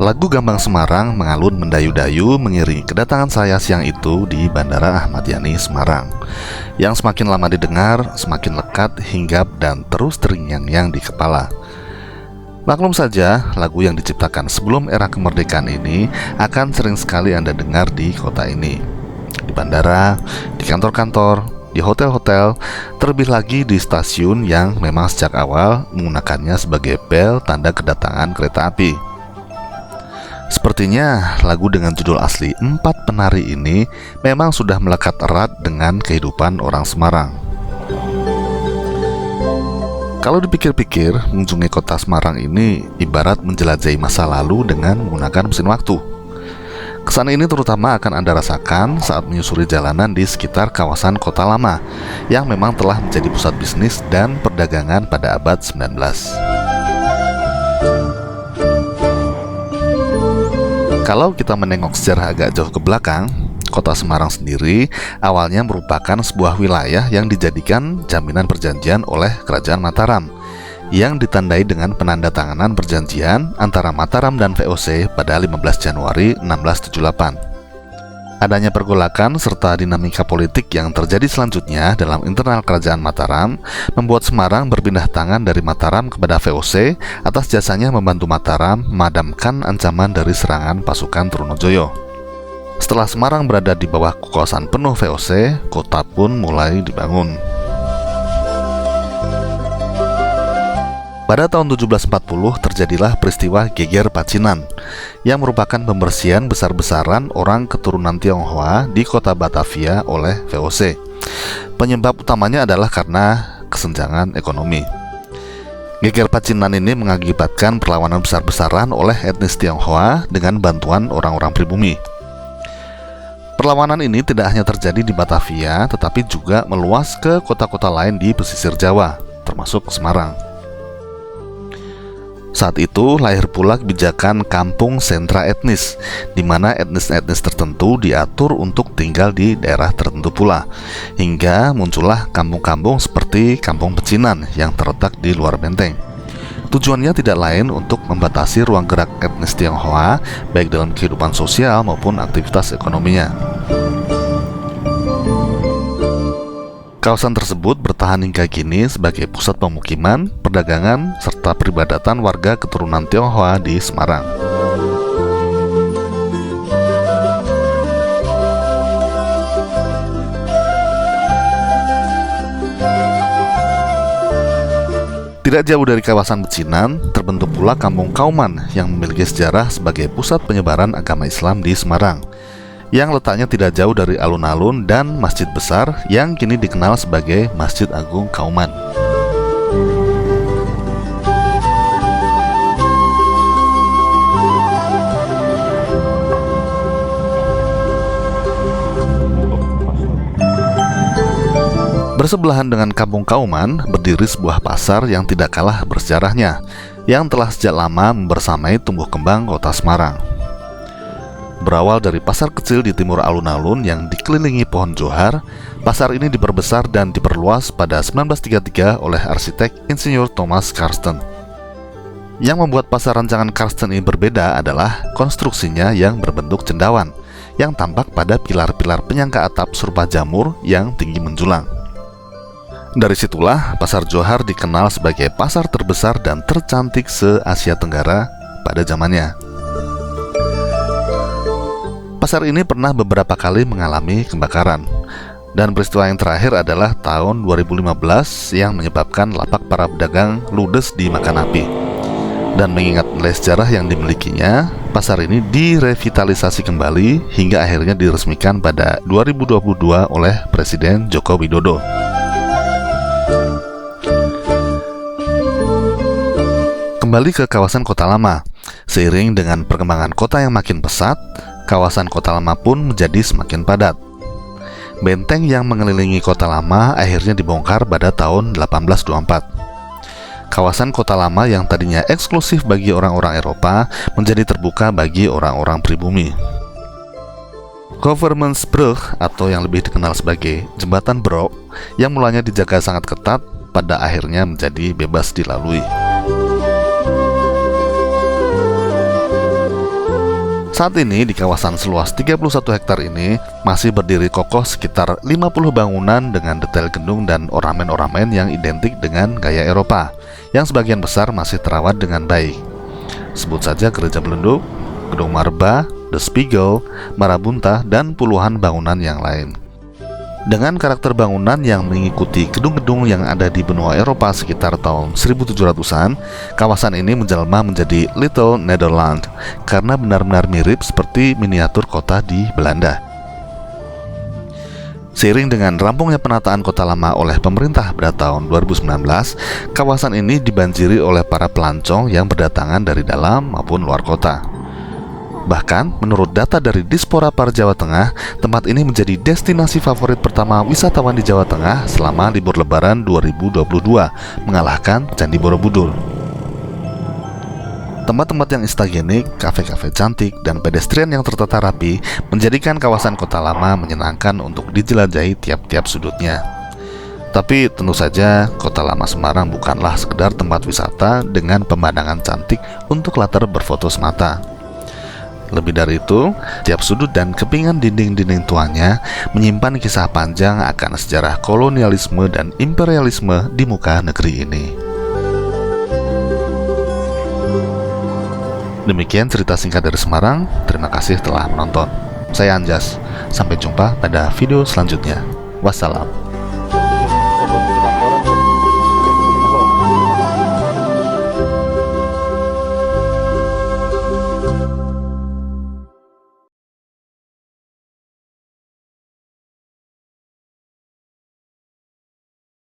Lagu Gambang Semarang mengalun mendayu-dayu mengiringi kedatangan saya siang itu di Bandara Ahmad Yani, Semarang, yang semakin lama didengar, semakin lekat, hinggap, dan terus terngiang-ngiang di kepala. Maklum saja, lagu yang diciptakan sebelum era kemerdekaan ini akan sering sekali Anda dengar di kota ini, di bandara, di kantor-kantor, di hotel-hotel, terlebih lagi di stasiun yang memang sejak awal menggunakannya sebagai bel tanda kedatangan kereta api. Sepertinya lagu dengan judul asli Empat Penari ini memang sudah melekat erat dengan kehidupan orang Semarang. Kalau dipikir-pikir, mengunjungi kota Semarang ini ibarat menjelajahi masa lalu dengan menggunakan mesin waktu. Kesan ini terutama akan Anda rasakan saat menyusuri jalanan di sekitar kawasan kota lama yang memang telah menjadi pusat bisnis dan perdagangan pada abad 19. Kalau kita menengok sejarah agak jauh ke belakang, kota Semarang sendiri awalnya merupakan sebuah wilayah yang dijadikan jaminan perjanjian oleh Kerajaan Mataram, yang ditandai dengan penandatanganan perjanjian antara Mataram dan VOC pada 15 Januari 1678. Adanya pergolakan serta dinamika politik yang terjadi selanjutnya dalam internal Kerajaan Mataram membuat Semarang berpindah tangan dari Mataram kepada VOC atas jasanya membantu Mataram memadamkan ancaman dari serangan pasukan Trunojoyo. Setelah Semarang berada di bawah kekuasaan penuh VOC, kota pun mulai dibangun. Pada tahun 1740 terjadilah peristiwa Geger Pacinan yang merupakan pembersihan besar-besaran orang keturunan Tionghoa di kota Batavia oleh VOC. Penyebab utamanya adalah karena kesenjangan ekonomi. Geger Pacinan ini mengakibatkan perlawanan besar-besaran oleh etnis Tionghoa dengan bantuan orang-orang pribumi. Perlawanan ini tidak hanya terjadi di Batavia, tetapi juga meluas ke kota-kota lain di pesisir Jawa, termasuk Semarang. Saat itu lahir pula kebijakan kampung sentra etnis, di mana etnis-etnis tertentu diatur untuk tinggal di daerah tertentu pula, hingga muncullah kampung-kampung seperti Kampung Pecinan yang terletak di luar benteng. Tujuannya tidak lain untuk membatasi ruang gerak etnis Tionghoa, baik dalam kehidupan sosial maupun aktivitas ekonominya. Kawasan tersebut bertahan hingga kini sebagai pusat pemukiman, perdagangan, serta peribadatan warga keturunan Tionghoa di Semarang. Tidak jauh dari kawasan Pecinan, terbentuk pula Kampung Kauman yang memiliki sejarah sebagai pusat penyebaran agama Islam di Semarang, yang letaknya tidak jauh dari alun-alun dan masjid besar yang kini dikenal sebagai Masjid Agung Kauman. Bersebelahan dengan Kampung Kauman berdiri sebuah pasar yang tidak kalah bersejarahnya, yang telah sejak lama membersamai tumbuh kembang kota Semarang. Berawal dari pasar kecil di timur alun-alun yang dikelilingi pohon johar, pasar ini diperbesar dan diperluas pada 1933 oleh arsitek Insinyur Thomas Karsten. Yang membuat pasar rancangan Karsten ini berbeda adalah konstruksinya yang berbentuk cendawan, yang tampak pada pilar-pilar penyangga atap serupa jamur yang tinggi menjulang. Dari situlah pasar johar dikenal sebagai pasar terbesar dan tercantik se-Asia Tenggara pada zamannya. Pasar ini pernah beberapa kali mengalami kebakaran, dan peristiwa yang terakhir adalah tahun 2015 yang menyebabkan lapak para pedagang ludes dimakan api. Dan mengingat nilai sejarah yang dimilikinya, pasar ini direvitalisasi kembali hingga akhirnya diresmikan pada 2022 oleh Presiden Joko Widodo. Kembali ke kawasan kota lama, seiring dengan perkembangan kota yang makin pesat, kawasan kota lama pun menjadi semakin padat. Benteng yang mengelilingi kota lama akhirnya dibongkar pada tahun 1824. Kawasan kota lama yang tadinya eksklusif bagi orang-orang Eropa menjadi terbuka bagi orang-orang pribumi. Governmentsbrug atau yang lebih dikenal sebagai Jembatan Brok yang mulanya dijaga sangat ketat pada akhirnya menjadi bebas dilalui. Saat ini di kawasan seluas 31 hektar ini masih berdiri kokoh sekitar 50 bangunan dengan detail gedung dan ornamen-ornamen yang identik dengan gaya Eropa, yang sebagian besar masih terawat dengan baik. Sebut saja Gereja Belenduk, Gedung Marba, The Spiegel, Marabunta, dan puluhan bangunan yang lain. Dengan karakter bangunan yang mengikuti gedung-gedung yang ada di benua Eropa sekitar tahun 1700-an, kawasan ini menjelma menjadi Little Netherlands karena benar-benar mirip seperti miniatur kota di Belanda. Seiring dengan rampungnya penataan kota lama oleh pemerintah pada tahun 2019, kawasan ini dibanjiri oleh para pelancong yang berdatangan dari dalam maupun luar kota. Bahkan, menurut data dari Disporapar Jawa Tengah, tempat ini menjadi destinasi favorit pertama wisatawan di Jawa Tengah selama libur Lebaran 2022, mengalahkan Candi Borobudur. Tempat-tempat yang instagenik, kafe-kafe cantik, dan pedestrian yang tertata rapi menjadikan kawasan kota lama menyenangkan untuk dijelajahi tiap-tiap sudutnya. Tapi tentu saja, kota lama Semarang bukanlah sekedar tempat wisata dengan pemandangan cantik untuk latar berfoto semata. Lebih dari itu, tiap sudut dan kepingan dinding-dinding tuanya menyimpan kisah panjang akan sejarah kolonialisme dan imperialisme di muka negeri ini. Demikian cerita singkat dari Semarang. Terima kasih telah menonton. Saya Anjas. Sampai jumpa pada video selanjutnya. Wassalam.